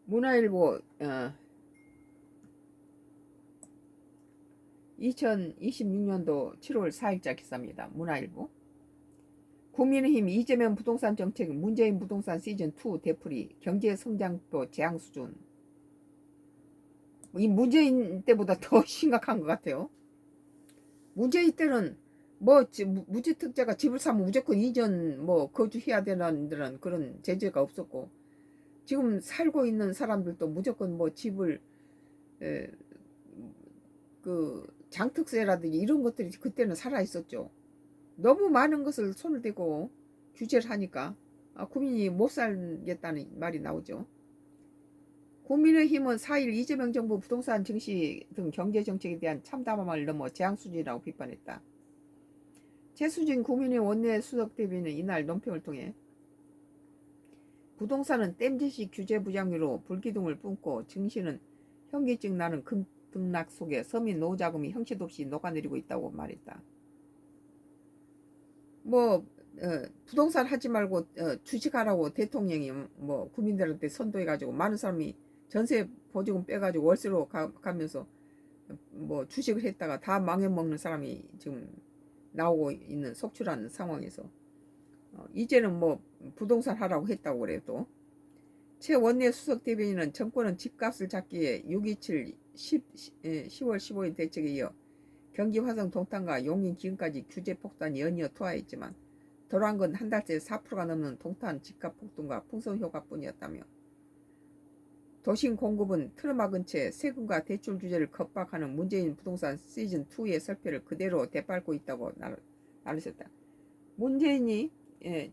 문화일보 2026년도 7월 4일자 기사입니다. 문화일보. 국민의힘 이재명 부동산 정책 문재인 부동산 시즌2 되풀이 경제 성장도 재앙 수준. 이 문재인 때보다 더 심각한 것 같아요. 문재인 때는 뭐 무주택자가 집을 사면 무조건 이전 뭐 거주해야 되는 그런 제재가 없었고, 지금 살고 있는 사람들도 무조건 뭐 집을 에, 그 장특세라든지 이런 것들이 그때는 살아 있었죠. 너무 많은 것을 손을 대고 규제를 하니까 국민이 못 살겠다는 말이 나오죠. 국민의힘은 4일 이재명 정부 부동산 증시 등 경제 정책에 대한 참담함을 넘어 재앙 수준이라고 비판했다. 최수진 국민의힘 원내 수석 대변인은 이날 논평을 통해 부동산은 땜질식 규제 부장으로 불기둥을 뿜고 증시는 현기증 나는 급등락 속에 서민 노후자금이 형식 없이 녹아내리고 있다고 말했다. 뭐 부동산 하지 말고 주식하라고 대통령이 뭐 국민들한테 선도해가지고 많은 사람이 전세 보조금 빼가지고 월세로 가면서 뭐 주식을 했다가 다 망해먹는 사람이 지금 나오고 있는 속출하는 상황에서 이제는 뭐 부동산 하라고 했다고 그래요. 또 최 원내 수석 대변인은 정권은 집값을 잡기에 6.27 10월 15일 대책에 이어 경기 화성 동탄과 용인 기흥까지 규제 폭탄이 연이어 투하했지만 덜한 건 한 달째 4%가 넘는 동탄 집값 폭등과 풍선 효과뿐이었다며, 도심 공급은 틀어막은 채 세금과 대출 규제를 겁박하는 문재인 부동산 시즌2의 설패를 그대로 되밟고 있다고 나르셨다. 문재인이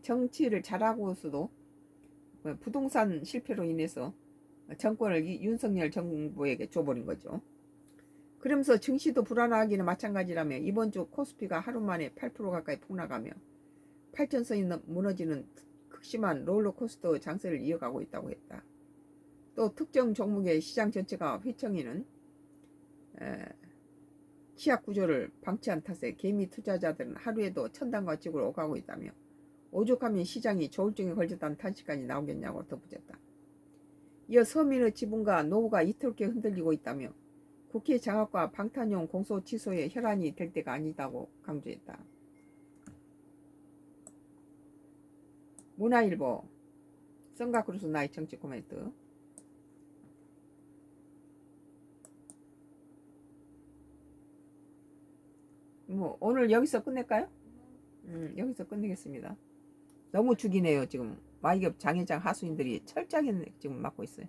정치를 잘하고서도 부동산 실패로 인해서 정권을 윤석열 정부에게 줘버린 거죠. 그러면서 증시도 불안하기는 마찬가지라며 이번 주 코스피가 하루 만에 8% 가까이 폭락하며 8천선이 무너지는 극심한 롤러코스터 장세를 이어가고 있다고 했다. 또 특정 종목의 시장 전체가 휘청이는 취약 구조를 방치한 탓에 개미 투자자들은 하루에도 천당과 찍으로 오가고 있다며 오죽하면 시장이 조울증에 걸렸다는 탄식까지 나오겠냐고 덧붙였다. 이어 서민의 지분과 노후가 이토록 흔들리고 있다며 국회 장악과 방탄용 공소 취소에 혈안이 될 때가 아니다고 강조했다. 문화일보 성가크루스 나의 정치 코멘트. 뭐 오늘 여기서 끝낼까요? 여기서 끝내겠습니다. 너무 죽이네요. 지금 와이겹 장애장 하수인들이 철저하게 지금 맡고 있어요.